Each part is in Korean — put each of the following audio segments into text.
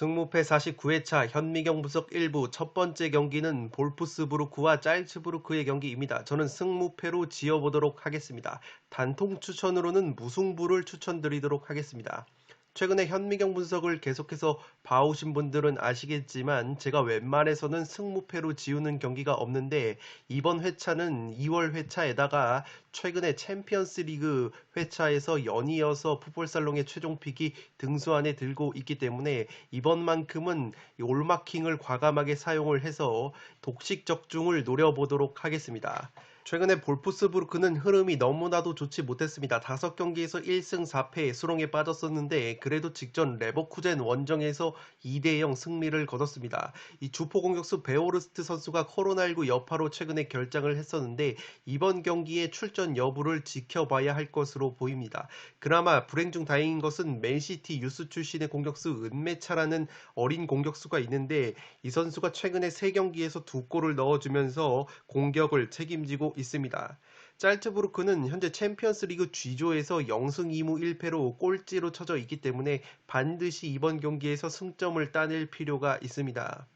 승무패 49회차 현미경 분석 1부 첫 번째 경기는 볼프스부르크와 짤츠부르크의 경기입니다. 저는 승무패로 지어보도록 하겠습니다. 단통 추천으로는 무승부를 추천드리도록 하겠습니다. 최근에 현미경 분석을 계속해서 봐오신 분들은 아시겠지만 제가 웬만해서는 승무패로 지우는 경기가 없는데 이번 회차는 2월 회차에다가 최근에 챔피언스 리그 회차에서 연이어서 풋볼살롱의 최종픽이 등수안에 들고 있기 때문에 이번만큼은 올마킹을 과감하게 사용을 해서 독식 적중을 노려보도록 하겠습니다. 최근에 볼프스부르크는 흐름이 너무나도 좋지 못했습니다. 5경기에서 1승 4패 수렁에 빠졌었는데 그래도 직전 레버쿠젠 원정에서 2대0 승리를 거뒀습니다. 이 주포 공격수 베오르스트 선수가 코로나19 여파로 최근에 결장을 했었는데 이번 경기에 출전 여부를 지켜봐야 할 것으로 보입니다. 그나마 불행 중 다행인 것은 맨시티 유스 출신의 공격수 은메차라는 어린 공격수가 있는데 이 선수가 최근에 3경기에서 2골을 넣어주면서 공격을 책임지고 있습니다. 짤츠부르크는 현재 챔피언스 리그 G조에서 0승 2무 1패로 꼴찌로 쳐져 있기 때문에 반드시 이번 경기에서 승점을 따낼 필요가 있습니다.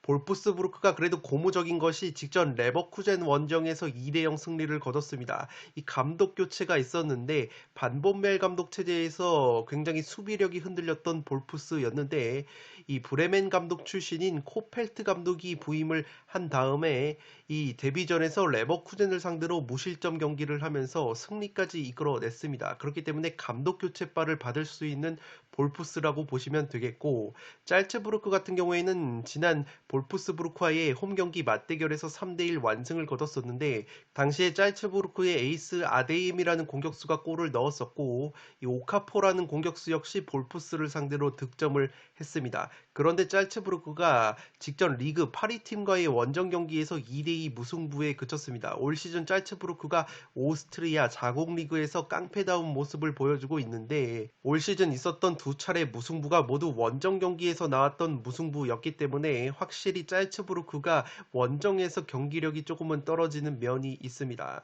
볼프스부르크가 그래도 고무적인 것이 직전 레버쿠젠 원정에서 2대0 승리를 거뒀습니다. 이 감독 교체가 있었는데 반본멜 감독 체제에서 굉장히 수비력이 흔들렸던 볼프스였는데 이 브레멘 감독 출신인 코펠트 감독이 부임을 한 다음에 이 데뷔전에서 레버쿠젠을 상대로 무실점 경기를 하면서 승리까지 이끌어냈습니다. 그렇기 때문에 감독 교체바를 받을 수 있는 볼프스라고 보시면 되겠고 짤츠부르크 같은 경우에는 지난 볼프스부르크와의 홈경기 맞대결에서 3대1 완승을 거뒀었는데 당시에 짤츠부르크의 에이스 아데임이라는 공격수가 골을 넣었었고 이 오카포라는 공격수 역시 볼프스를 상대로 득점을 했습니다. 그런데 짤츠부르크가 직전 리그 8위 팀과의 원정 경기에서 2대2 무승부에 그쳤습니다. 올 시즌 짤츠부르크가 오스트리아 자국 리그에서 깡패다운 모습을 보여주고 있는데 올 시즌 있었던 두 차례 무승부가 모두 원정 경기에서 나왔던 무승부였기 때문에 확실히 짤츠부르크가 원정에서 경기력이 조금은 떨어지는 면이 있습니다.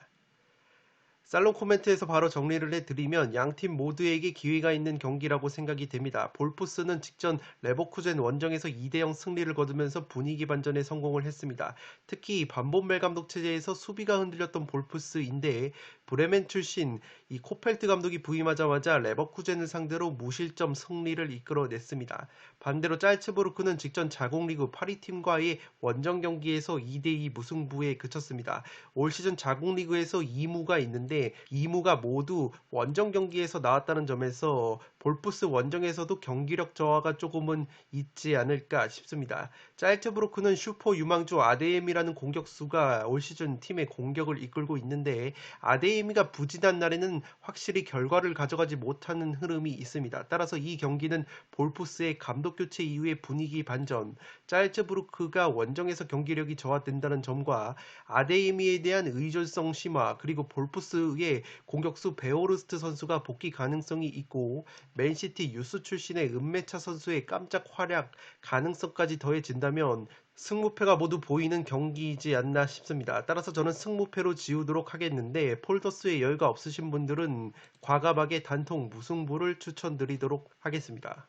살롱 코멘트에서 바로 정리를 해드리면 양팀 모두에게 기회가 있는 경기라고 생각이 됩니다. 볼프스는 직전 레버쿠젠 원정에서 2대0 승리를 거두면서 분위기 반전에 성공을 했습니다. 특히 반본멜 감독 체제에서 수비가 흔들렸던 볼프스인데 브레멘 출신 이 코펠트 감독이 부임하자마자 레버쿠젠을 상대로 무실점 승리를 이끌어냈습니다. 반대로 짤츠부르크는 직전 자국리그 8위 팀과의 원정 경기에서 2대2 무승부에 그쳤습니다. 올 시즌 자국리그에서 2무가 있는데 2무가 모두 원정 경기에서 나왔다는 점에서 볼프스 원정에서도 경기력 저하가 조금은 있지 않을까 싶습니다. 짤츠부르크는 슈퍼 유망주 아데에미라는 공격수가 올 시즌 팀의 공격을 이끌고 있는데 아데에미가 부진한 날에는 확실히 결과를 가져가지 못하는 흐름이 있습니다. 따라서 이 경기는 볼프스의 감독 교체 이후의 분위기 반전, 짤츠부르크가 원정에서 경기력이 저하된다는 점과 아데에미에 대한 의존성 심화 그리고 볼프스의 공격수 베오르스트 선수가 복귀 가능성이 있고 맨시티 유스 출신의 은메차 선수의 깜짝 활약 가능성까지 더해진다면 승무패가 모두 보이는 경기이지 않나 싶습니다. 따라서 저는 승무패로 지우도록 하겠는데 폴더스에 여유가 없으신 분들은 과감하게 단통 무승부를 추천드리도록 하겠습니다.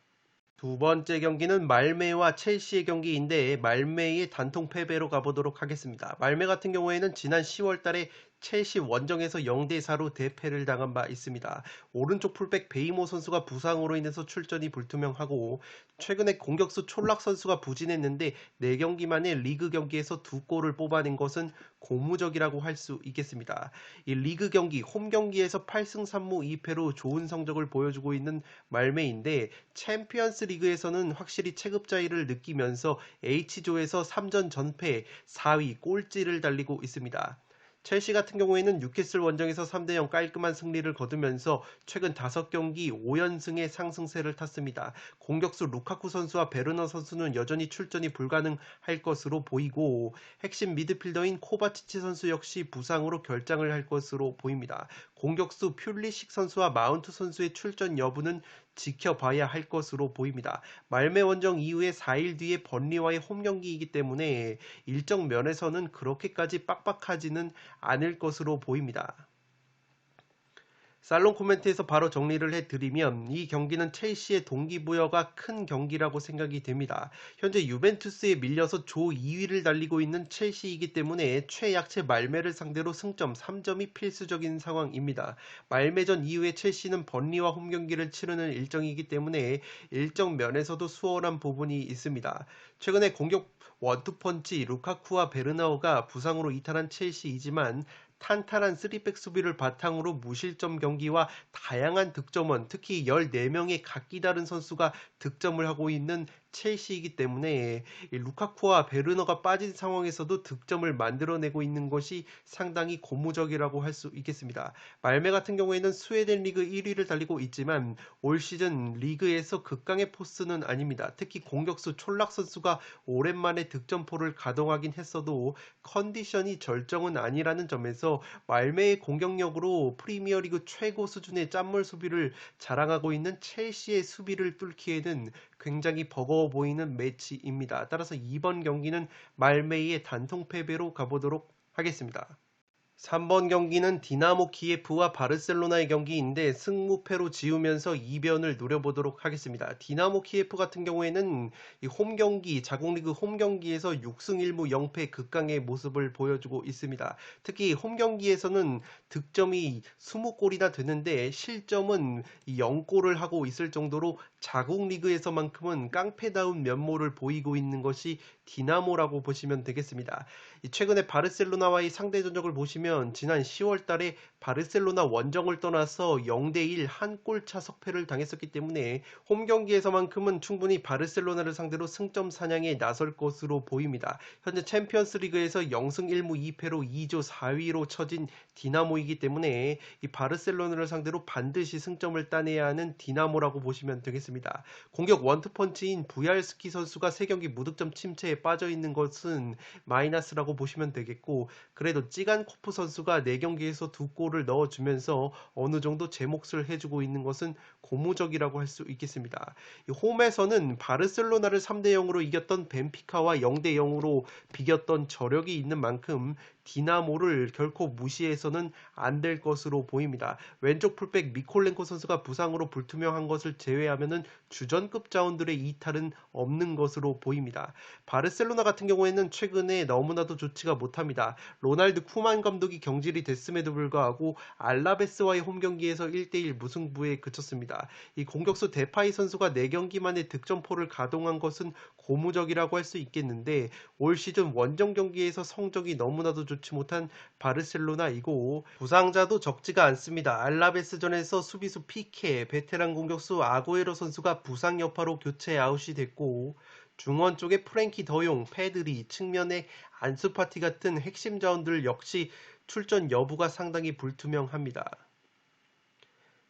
두 번째 경기는 말메와 첼시의 경기인데 말메의 단통 패배로 가보도록 하겠습니다. 말메 같은 경우에는 지난 10월 달에 첼시 원정에서 0대4로 대패를 당한 바 있습니다. 오른쪽 풀백 베이모 선수가 부상으로 인해서 출전이 불투명하고 최근에 공격수 촐락 선수가 부진했는데 4경기 만에 리그 경기에서 2골을 뽑아낸 것은 고무적이라고 할 수 있겠습니다. 이 리그 경기 홈 경기에서 8승 3무 2패로 좋은 성적을 보여주고 있는 말메인데 챔피언스 리그에서는 확실히 체급차이를 느끼면서 H조에서 3전 전패 4위 꼴찌를 달리고 있습니다. 첼시 같은 경우에는 뉴캐슬 원정에서 3대0 깔끔한 승리를 거두면서 최근 5경기 5연승의 상승세를 탔습니다. 공격수 루카쿠 선수와 베르너 선수는 여전히 출전이 불가능할 것으로 보이고 핵심 미드필더인 코바치치 선수 역시 부상으로 결장을 할 것으로 보입니다. 공격수 퓰리식 선수와 마운트 선수의 출전 여부는 지켜봐야 할 것으로 보입니다. 말메 원정 이후에 4일 뒤에 번리와의 홈 경기이기 때문에 일정 면에서는 그렇게까지 빡빡하지는 않을 것으로 보입니다. 살롱 코멘트에서 바로 정리를 해드리면 이 경기는 첼시의 동기부여가 큰 경기라고 생각이 됩니다. 현재 유벤투스에 밀려서 조 2위를 달리고 있는 첼시이기 때문에 최약체 말메를 상대로 승점 3점이 필수적인 상황입니다. 말메전 이후에 첼시는 번리와 홈 경기를 치르는 일정이기 때문에 일정 면에서도 수월한 부분이 있습니다. 최근에 공격 원투펀치 루카쿠와 베르나우가 부상으로 이탈한 첼시이지만 탄탄한 3백 수비를 바탕으로 무실점 경기와 다양한 득점원, 특히 14명의 각기 다른 선수가 득점을 하고 있는 첼시이기 때문에 루카쿠와 베르너가 빠진 상황에서도 득점을 만들어내고 있는 것이 상당히 고무적이라고 할 수 있겠습니다. 말메 같은 경우에는 스웨덴 리그 1위를 달리고 있지만 올 시즌 리그에서 극강의 포스는 아닙니다. 특히 공격수 촐락 선수가 오랜만에 득점포를 가동하긴 했어도 컨디션이 절정은 아니라는 점에서 말메의 공격력으로 프리미어리그 최고 수준의 짠물 수비를 자랑하고 있는 첼시의 수비를 뚫기에는 굉장히 버거워 보이는 매치입니다. 따라서 이번 경기는 말메이의 단통 패배로 가보도록 하겠습니다. 3번 경기는 디나모 키예프와 바르셀로나의 경기인데 승무패로 지우면서 이변을 노려보도록 하겠습니다. 디나모 키예프 같은 경우에는 이 홈 경기, 자국리그 홈 경기에서 6승 1무 0패 극강의 모습을 보여주고 있습니다. 특히 홈 경기에서는 득점이 20골이나 되는데 실점은 0골을 하고 있을 정도로 자국리그에서만큼은 깡패다운 면모를 보이고 있는 것이 디나모라고 보시면 되겠습니다. 최근에 바르셀로나와의 상대 전적을 보시면 지난 10월 달에 바르셀로나 원정을 떠나서 0대1 한 골차 석패를 당했었기 때문에 홈 경기에서만큼은 충분히 바르셀로나를 상대로 승점 사냥에 나설 것으로 보입니다. 현재 챔피언스 리그에서 0승 1무 2패로 2조 4위로 처진 디나모이기 때문에 이 바르셀로나를 상대로 반드시 승점을 따내야 하는 디나모라고 보시면 되겠습니다. 공격 원투펀치인 부얄스키 선수가 3경기 무득점 침체에 빠져 있는 것은 마이너스라고 보시면 되겠고, 그래도 찌간코프 선수가 4경기에서 2골을 넣어주면서 어느 정도 제 몫을 해주고 있는 것은 고무적이라고 할 수 있겠습니다. 홈에서는 바르셀로나를 3대0으로 이겼던 벤피카와 0대0으로 비겼던 저력이 있는 만큼 디나모를 결코 무시해서는 안 될 것으로 보입니다. 왼쪽 풀백 미콜렌코 선수가 부상으로 불투명한 것을 제외하면은 주전급 자원들의 이탈은 없는 것으로 보입니다. 바르셀로나 같은 경우에는 최근에 너무나도 좋지가 못합니다. 로날드 쿠만 감독이 경질이 됐음에도 불구하고 알라베스와의 홈 경기에서 1대1 무승부에 그쳤습니다. 이 공격수 데파이 선수가 4경기 만에 득점포를 가동한 것은 고무적이라고 할 수 있겠는데 올 시즌 원정 경기에서 성적이 너무나도 좋지 못한 바르셀로나이고 부상자도 적지가 않습니다. 알라베스전에서 수비수 피케, 베테랑 공격수 아구에로 선수가 부상 여파로 교체 아웃이 됐고 중원 쪽에 프랭키 더용, 페드리, 측면에 안수파티 같은 핵심 자원들 역시 출전 여부가 상당히 불투명합니다.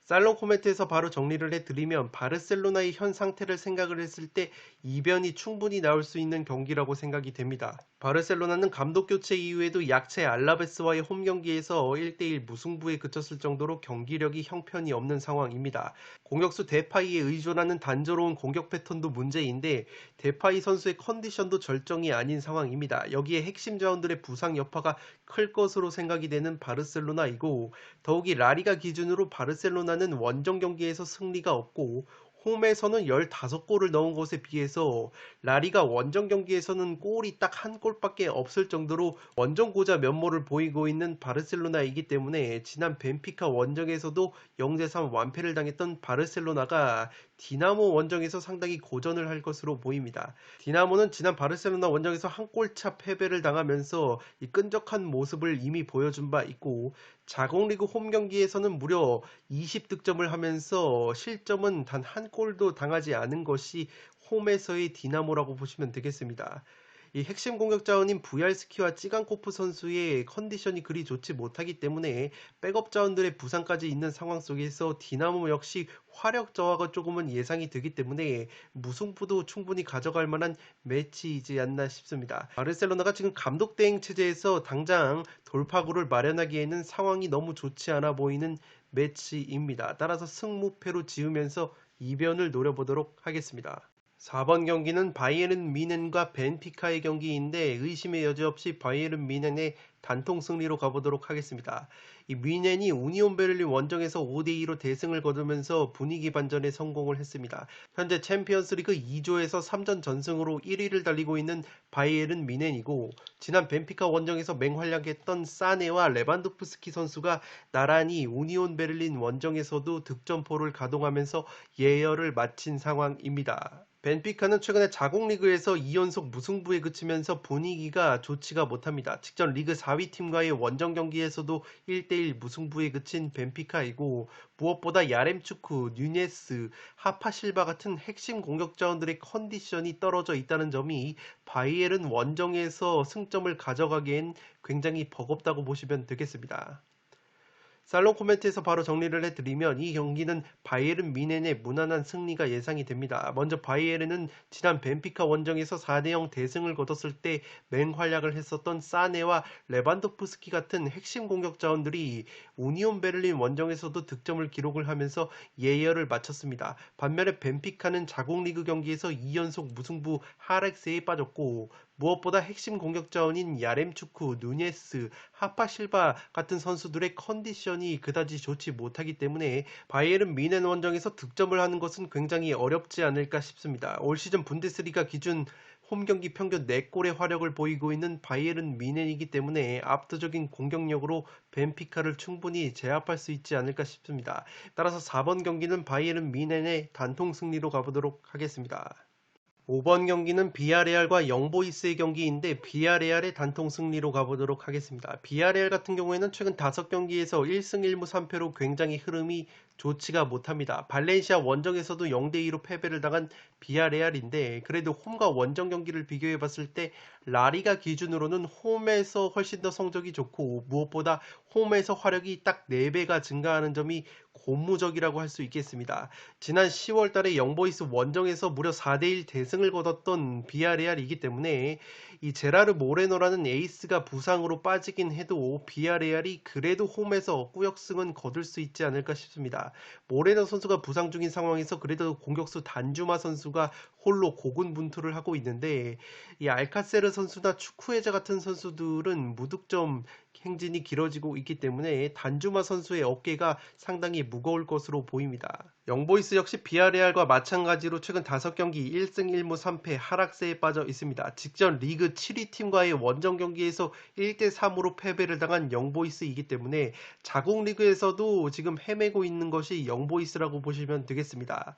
살롱 코멘트에서 바로 정리를 해드리면 바르셀로나의 현 상태를 생각을 했을 때 이변이 충분히 나올 수 있는 경기라고 생각이 됩니다. 바르셀로나는 감독 교체 이후에도 약체 알라베스와의 홈 경기에서 1대1 무승부에 그쳤을 정도로 경기력이 형편이 없는 상황입니다. 공격수 데파이에 의존하는 단조로운 공격 패턴도 문제인데 데파이 선수의 컨디션도 절정이 아닌 상황입니다. 여기에 핵심 자원들의 부상 여파가 클 것으로 생각이 되는 바르셀로나이고 더욱이 라리가 기준으로 바르셀로나는 원정 경기에서 승리가 없고 홈에서는 15골을 넣은 것에 비해서 라리가 원정 경기에서는 골이 딱 한 골밖에 없을 정도로 원정 고자 면모를 보이고 있는 바르셀로나이기 때문에 지난 벤피카 원정에서도 0대3 완패를 당했던 바르셀로나가 디나모 원정에서 상당히 고전을 할 것으로 보입니다. 디나모는 지난 바르셀로나 원정에서 한 골차 패배를 당하면서 이 끈적한 모습을 이미 보여준 바 있고 자국리그 홈 경기에서는 무려 20득점을 하면서 실점은 단 한 골도 당하지 않은 것이 홈에서의 디나모라고 보시면 되겠습니다. 이 핵심 공격 자원인 부얄스키와 찌간코프 선수의 컨디션이 그리 좋지 못하기 때문에 백업 자원들의 부상까지 있는 상황 속에서 디나모 역시 화력 저하가 조금은 예상이 되기 때문에 무승부도 충분히 가져갈 만한 매치이지 않나 싶습니다. 바르셀로나가 지금 감독 대행 체제에서 당장 돌파구를 마련하기에는 상황이 너무 좋지 않아 보이는 매치입니다. 따라서 승무패로 지으면서 이변을 노려보도록 하겠습니다. 4번 경기는 바이에른 뮌헨과 벤피카의 경기인데 의심의 여지 없이 바이에른 뮌헨의 단통 승리로 가보도록 하겠습니다. 이 뮌헨이 우니온 베를린 원정에서 5대2로 대승을 거두면서 분위기 반전에 성공을 했습니다. 현재 챔피언스리그 2조에서 3전 전승으로 1위를 달리고 있는 바이에른 뮌헨이고 지난 벤피카 원정에서 맹활약했던 사네와 레반도프스키 선수가 나란히 우니온 베를린 원정에서도 득점포를 가동하면서 예열을 마친 상황입니다. 벤피카는 최근에 자국 리그에서 2연속 무승부에 그치면서 분위기가 좋지가 못합니다. 직전 리그 4위 팀과의 원정 경기에서도 1대1 무승부에 그친 벤피카이고 무엇보다 야렘추크, 뉴네스, 하파실바 같은 핵심 공격 자원들의 컨디션이 떨어져 있다는 점이 바이에른 원정에서 승점을 가져가기엔 굉장히 버겁다고 보시면 되겠습니다. 살롱 코멘트에서 바로 정리를 해드리면 이 경기는 바이에른 뮌헨의 무난한 승리가 예상이 됩니다. 먼저 바이에른은 지난 벤피카 원정에서 4대0 대승을 거뒀을 때 맹활약을 했었던 사네와 레반도프스키 같은 핵심 공격 자원들이 우니온 베를린 원정에서도 득점을 기록을 하면서 예열을 마쳤습니다. 반면에 벤피카는 자국 리그 경기에서 2연속 무승부 하락세에 빠졌고 무엇보다 핵심 공격 자원인 야렘추크, 누네스, 하파실바 같은 선수들의 컨디션이 그다지 좋지 못하기 때문에 바이에른 뮌헨 원정에서 득점을 하는 것은 굉장히 어렵지 않을까 싶습니다. 올 시즌 분데스리가 기준 홈경기 평균 4골의 화력을 보이고 있는 바이에른 뮌헨이기 때문에 압도적인 공격력으로 벤피카를 충분히 제압할 수 있지 않을까 싶습니다. 따라서 4번 경기는 바이에른 뮌헨의 단통 승리로 가보도록 하겠습니다. 5번 경기는 비아레알과 영보이스의 경기인데 비아레알의 단통 승리로 가보도록 하겠습니다. 비아레알 같은 경우에는 최근 5경기에서 1승 1무 3패로 굉장히 흐름이 좋지가 못합니다. 발렌시아 원정에서도 0대2로 패배를 당한 비아레알인데 그래도 홈과 원정 경기를 비교해 봤을 때 라리가 기준으로는 홈에서 훨씬 더 성적이 좋고 무엇보다 홈에서 화력이 딱 4배가 증가하는 점이 고무적이라고 할 수 있겠습니다. 지난 10월 달에 영보이스 원정에서 무려 4대1 대승을 거뒀던 비아레알이기 때문에 이 제라르 모레노라는 에이스가 부상으로 빠지긴 해도 비아레알이 그래도 홈에서 꾸역승은 거둘 수 있지 않을까 싶습니다. 모레노 선수가 부상 중인 상황에서 그래도 공격수 단주마 선수가 홀로 고군분투를 하고 있는데 이 알카세르 선수나 추쿠에자 같은 선수들은 무득점 행진이 길어지고 있기 때문에 단주마 선수의 어깨가 상당히 무거울 것으로 보입니다. 영보이스 역시 비아레알과 마찬가지로 최근 5경기 1승 1무 3패 하락세에 빠져 있습니다. 직전 리그 7위 팀과의 원정 경기에서 1대3으로 패배를 당한 영보이스이기 때문에 자국 리그에서도 지금 헤매고 있는 것이 영보이스라고 보시면 되겠습니다.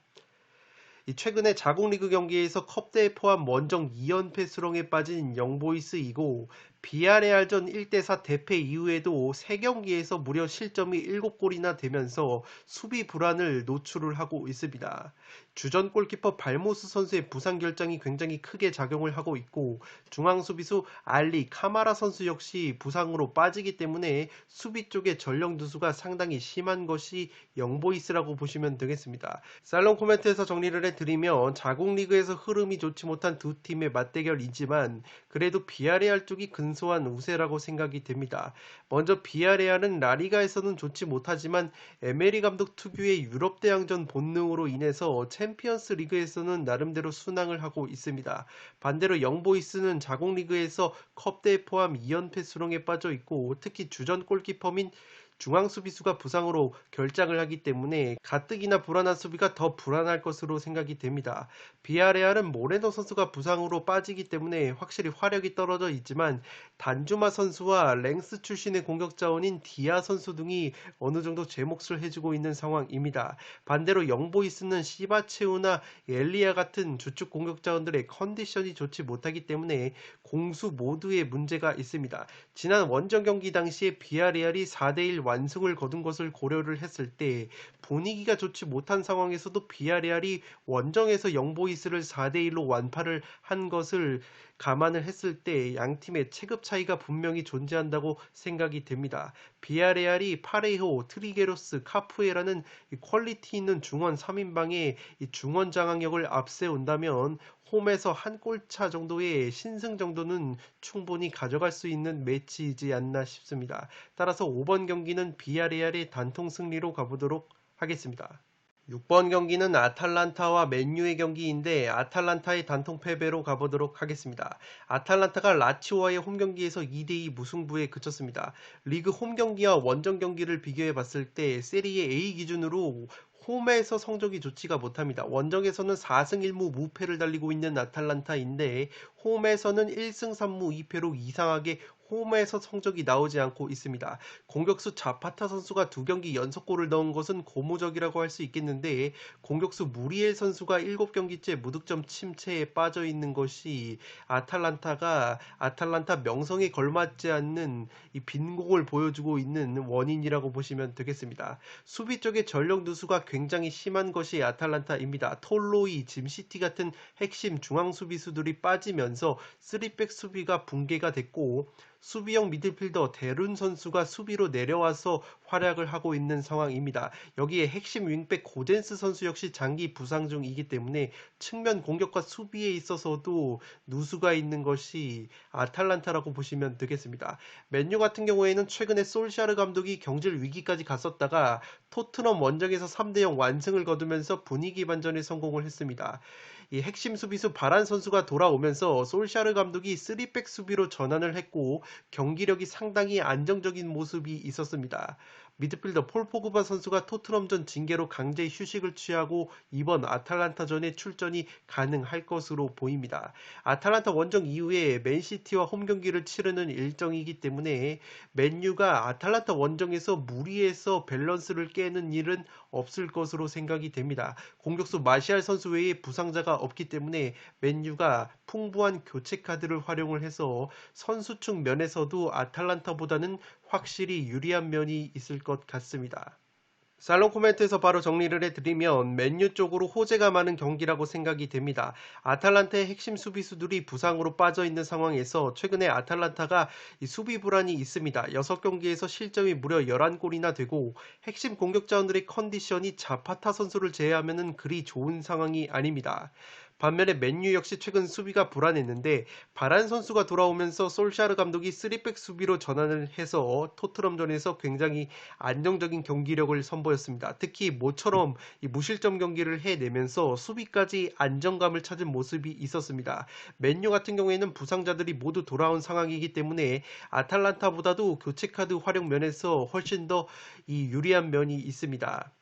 최근에 자국 리그 경기에서 컵대회 포함 원정 2연패 수렁에 빠진 영보이스이고 비아레알전 1대4 대패 이후에도 3경기에서 무려 실점이 7골이나 되면서 수비 불안을 노출을 하고 있습니다. 주전 골키퍼 발모스 선수의 부상 결장이 굉장히 크게 작용을 하고 있고 중앙 수비수 알리 카마라 선수 역시 부상으로 빠지기 때문에 수비 쪽의 전력 누수가 상당히 심한 것이 영보이스라고 보시면 되겠습니다. 살롱 코멘트에서 정리를 해드리면 자국 리그에서 흐름이 좋지 못한 두 팀의 맞대결이지만 그래도 비아레알 쪽이 근소한 우세라고 생각이 됩니다. 먼저 비아레알은 라리가에서는 좋지 못하지만 에메리 감독 특유의 유럽 대항전 본능으로 인해서 챔피언스 리그에서는 나름대로 순항을 하고 있습니다. 반대로 영보이스는 자국 리그에서 컵대회 포함 2연패 수렁에 빠져 있고 특히 주전 골키퍼인 중앙 수비수가 부상으로 결장을 하기 때문에 가뜩이나 불안한 수비가 더 불안할 것으로 생각이 됩니다. 비아레알은 모레노 선수가 부상으로 빠지기 때문에 확실히 화력이 떨어져 있지만 단주마 선수와 랭스 출신의 공격 자원인 디아 선수 등이 어느 정도 제 몫을 해주고 있는 상황입니다. 반대로 영보이스는 시바체우나 엘리아 같은 주축 공격 자원들의 컨디션이 좋지 못하기 때문에 공수 모두에 문제가 있습니다. 지난 원정 경기 당시에 비아레알이 4대1 완승을 거둔 것을 고려를 했을 때 분위기가 좋지 못한 상황에서도 비아레알이 원정에서 영보이스를 4대1로 완파를 한 것을 감안을 했을 때 양팀의 체급 차이가 분명히 존재한다고 생각이 됩니다. 비아레알이 파레호, 트리게로스, 카푸에라는 퀄리티 있는 중원 3인방의 중원 장악력을 앞세운다면 홈에서 한 골차 정도의 신승 정도는 충분히 가져갈 수 있는 매치이지 않나 싶습니다. 따라서 5번 경기는 비아레알의 단통 승리로 가보도록 하겠습니다. 6번 경기는 아탈란타와 맨유의 경기인데 아탈란타의 단통 패배로 가보도록 하겠습니다. 아탈란타가 라치오와의 홈경기에서 2대2 무승부에 그쳤습니다. 리그 홈경기와 원정 경기를 비교해 봤을 때 세리에 A 기준으로 홈에서 성적이 좋지가 못합니다. 원정에서는 4승 1무 무패를 달리고 있는 아탈란타인데 홈에서는 1승 3무 2패로 이상하게 홈에서 성적이 나오지 않고 있습니다. 공격수 자파타 선수가 2경기 연속골을 넣은 것은 고무적이라고 할 수 있겠는데 공격수 무리엘 선수가 7경기째 무득점 침체에 빠져 있는 것이 아탈란타 명성에 걸맞지 않는 이 빈공을 보여주고 있는 원인이라고 보시면 되겠습니다. 수비 쪽에 전력 누수가 굉장히 심한 것이 아탈란타입니다. 톨로이, 짐시티 같은 핵심 중앙 수비수들이 빠지면서 3백 수비가 붕괴가 됐고 수비형 미드필더 데룬 선수가 수비로 내려와서 활약을 하고 있는 상황입니다. 여기에 핵심 윙백 고젠스 선수 역시 장기 부상 중이기 때문에 측면 공격과 수비에 있어서도 누수가 있는 것이 아탈란타라고 보시면 되겠습니다. 맨유 같은 경우에는 최근에 솔샤르 감독이 경질 위기까지 갔었다가 토트넘 원정에서 3대0 완승을 거두면서 분위기 반전에 성공을 했습니다. 이 핵심 수비수 바란 선수가 돌아오면서 솔샤르 감독이 3백 수비로 전환을 했고 경기력이 상당히 안정적인 모습이 있었습니다. 미드필더 폴 포그바 선수가 토트넘전 징계로 강제 휴식을 취하고 이번 아탈란타전에 출전이 가능할 것으로 보입니다. 아탈란타 원정 이후에 맨시티와 홈경기를 치르는 일정이기 때문에 맨유가 아탈란타 원정에서 무리해서 밸런스를 깨는 일은 없을 것으로 생각이 됩니다. 공격수 마시알 선수 외에 부상자가 없기 때문에 맨유가 풍부한 교체 카드를 활용을 해서 선수층 면에서도 아탈란타보다는 확실히 유리한 면이 있을 것 같습니다. 살롱 코멘트에서 바로 정리를 해드리면 맨유 쪽으로 호재가 많은 경기라고 생각이 됩니다. 아탈란타의 핵심 수비수들이 부상으로 빠져있는 상황에서 최근에 아탈란타가 이 수비 불안이 있습니다. 6경기에서 실점이 무려 11골이나 되고 핵심 공격자원들의 컨디션이 자파타 선수를 제외하면 그리 좋은 상황이 아닙니다. 반면에 맨유 역시 최근 수비가 불안했는데 바란 선수가 돌아오면서 솔샤르 감독이 3백 수비로 전환을 해서 토트넘전에서 굉장히 안정적인 경기력을 선보였습니다. 특히 모처럼 이 무실점 경기를 해내면서 수비까지 안정감을 찾은 모습이 있었습니다. 맨유 같은 경우에는 부상자들이 모두 돌아온 상황이기 때문에 아탈란타보다도 교체 카드 활용 면에서 훨씬 더 이 유리한 면이 있습니다.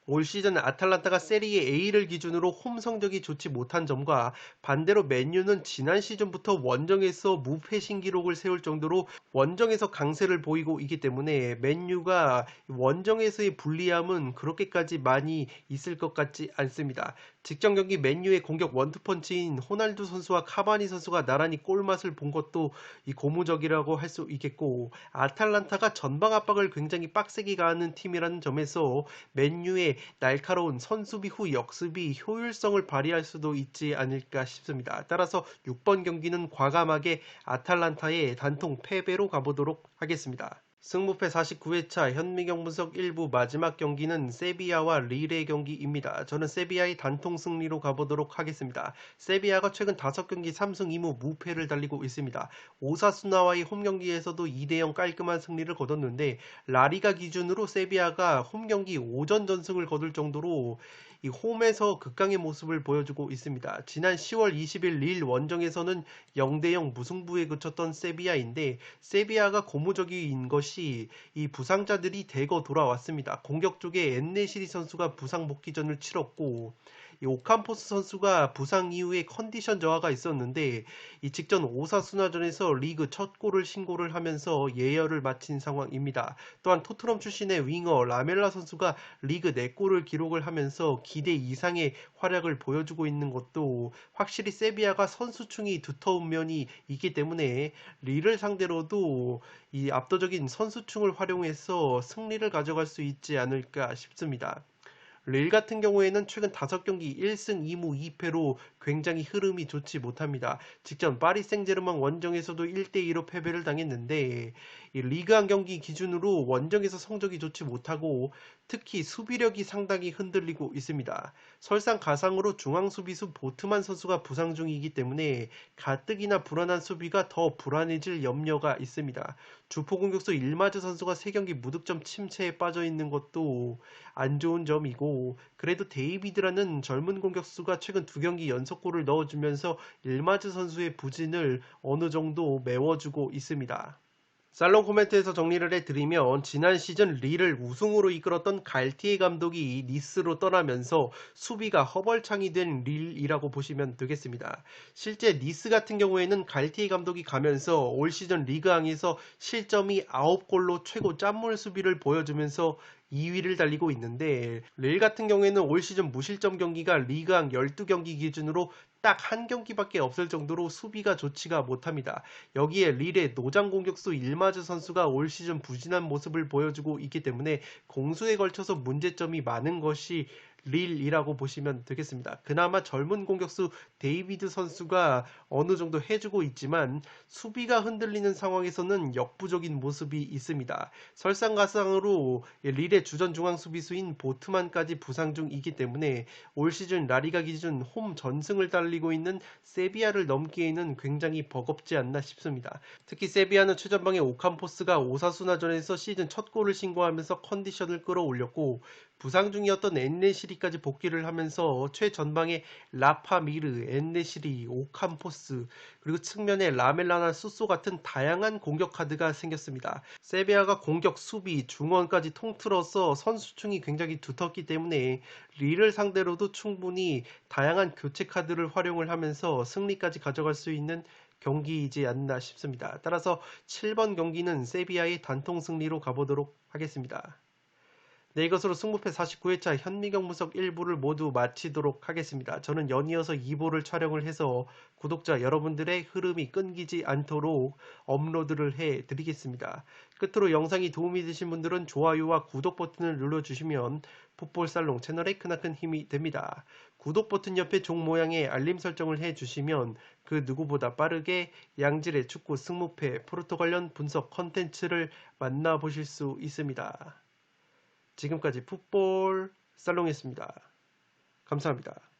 올 시즌 아탈란타가 세리에 A를 기준으로 홈 성적이 좋지 못한 점과 반대로 맨유는 지난 시즌부터 원정에서 무패 신기록을 세울 정도로 원정에서 강세를 보이고 있기 때문에 맨유가 원정에서의 불리함은 그렇게까지 많이 있을 것 같지 않습니다. 직전 경기 맨유의 공격 원투펀치인 호날두 선수와 카바니 선수가 나란히 골맛을 본 것도 이 고무적이라고 할 수 있겠고 아탈란타가 전방 압박을 굉장히 빡세게 가하는 팀이라는 점에서 맨유의 날카로운 선수비 후 역습이 효율성을 발휘할 수도 있지 않을까 싶습니다. 따라서 6번 경기는 과감하게 아탈란타의 단통 패배로 가보도록 하겠습니다. 승무패 49회차 현미경 분석 1부 마지막 경기는 세비야와 릴의 경기입니다. 저는 세비야의 단통 승리로 가보도록 하겠습니다. 세비야가 최근 5경기 3승 2무 무패를 달리고 있습니다. 오사수나와의 홈경기에서도 2대0 깔끔한 승리를 거뒀는데 라리가 기준으로 세비야가 홈경기 오전 전승을 거둘 정도로 이 홈에서 극강의 모습을 보여주고 있습니다. 지난 10월 20일 릴 원정에서는 0대0 무승부에 그쳤던 세비야인데 세비야가 고무적인 것이 이 부상자들이 대거 돌아왔습니다. 공격 쪽에 엔네시리 선수가 부상 복귀전을 치렀고 이 오캄포스 선수가 부상 이후에 컨디션 저하가 있었는데 이 직전 오사수나전에서 리그 첫 골을 신고를 하면서 예열을 마친 상황입니다. 또한 토트넘 출신의 윙어 라멜라 선수가 리그 4골을 기록을 하면서 기대 이상의 활약을 보여주고 있는 것도 확실히 세비야가 선수층이 두터운 면이 있기 때문에 리를 상대로도 이 압도적인 선수층을 활용해서 승리를 가져갈 수 있지 않을까 싶습니다. 릴 같은 경우에는 최근 5경기 1승 2무 2패로 굉장히 흐름이 좋지 못합니다. 직전 파리 생제르맹 원정에서도 1대2로 패배를 당했는데 이 리그안 경기 기준으로 원정에서 성적이 좋지 못하고 특히 수비력이 상당히 흔들리고 있습니다. 설상가상으로 중앙 수비수 보트만 선수가 부상 중이기 때문에 가뜩이나 불안한 수비가 더 불안해질 염려가 있습니다. 주포 공격수 일마즈 선수가 3경기 무득점 침체에 빠져 있는 것도 안 좋은 점이고 그래도 데이비드라는 젊은 공격수가 최근 2경기 연속골을 넣어주면서 일마즈 선수의 부진을 어느 정도 메워주고 있습니다. 살롱 코멘트에서 정리를 해드리면 지난 시즌 릴을 우승으로 이끌었던 갈티에 감독이 니스로 떠나면서 수비가 허벌창이 된 릴이라고 보시면 되겠습니다. 실제 니스 같은 경우에는 갈티에 감독이 가면서 올 시즌 리그왕에서 실점이 9골로 최고 짠물 수비를 보여주면서 2위를 달리고 있는데 릴 같은 경우에는 올 시즌 무실점 경기가 리그왕 12경기 기준으로 딱 한 경기밖에 없을 정도로 수비가 좋지가 못합니다. 여기에 릴의 노장 공격수 일마즈 선수가 올 시즌 부진한 모습을 보여주고 있기 때문에 공수에 걸쳐서 문제점이 많은 것이 릴이라고 보시면 되겠습니다. 그나마 젊은 공격수 데이비드 선수가 어느 정도 해주고 있지만 수비가 흔들리는 상황에서는 역부족인 모습이 있습니다. 설상가상으로 릴의 주전 중앙 수비수인 보트만까지 부상 중이기 때문에 올 시즌 라리가 기준 홈 전승을 달리고 있는 세비야를 넘기에는 굉장히 버겁지 않나 싶습니다. 특히 세비야는 최전방의 오캄포스가 오사수나전에서 시즌 첫 골을 신고하면서 컨디션을 끌어올렸고 부상 중이었던 엔네시리까지 복귀를 하면서 최전방에 라파미르, 엔네시리, 오캄포스 그리고 측면에 라멜라나 수소 같은 다양한 공격 카드가 생겼습니다. 세비야가 공격, 수비, 중원까지 통틀어서 선수층이 굉장히 두텁기 때문에 릴을 상대로도 충분히 다양한 교체 카드를 활용을 하면서 승리까지 가져갈 수 있는 경기이지 않나 싶습니다. 따라서 7번 경기는 세비야의 단통 승리로 가보도록 하겠습니다. 네, 이것으로 승부패 49회차 현미경 분석 1부를 모두 마치도록 하겠습니다. 저는 연이어서 2부를 촬영을 해서 구독자 여러분들의 흐름이 끊기지 않도록 업로드를 해드리겠습니다. 끝으로 영상이 도움이 되신 분들은 좋아요와 구독 버튼을 눌러주시면 풋볼살롱 채널에 크나큰 힘이 됩니다. 구독 버튼 옆에 종 모양의 알림 설정을 해주시면 그 누구보다 빠르게 양질의 축구 승무패 프로토 관련 분석 컨텐츠를 만나보실 수 있습니다. 지금까지 풋볼 살롱이었습니다. 감사합니다.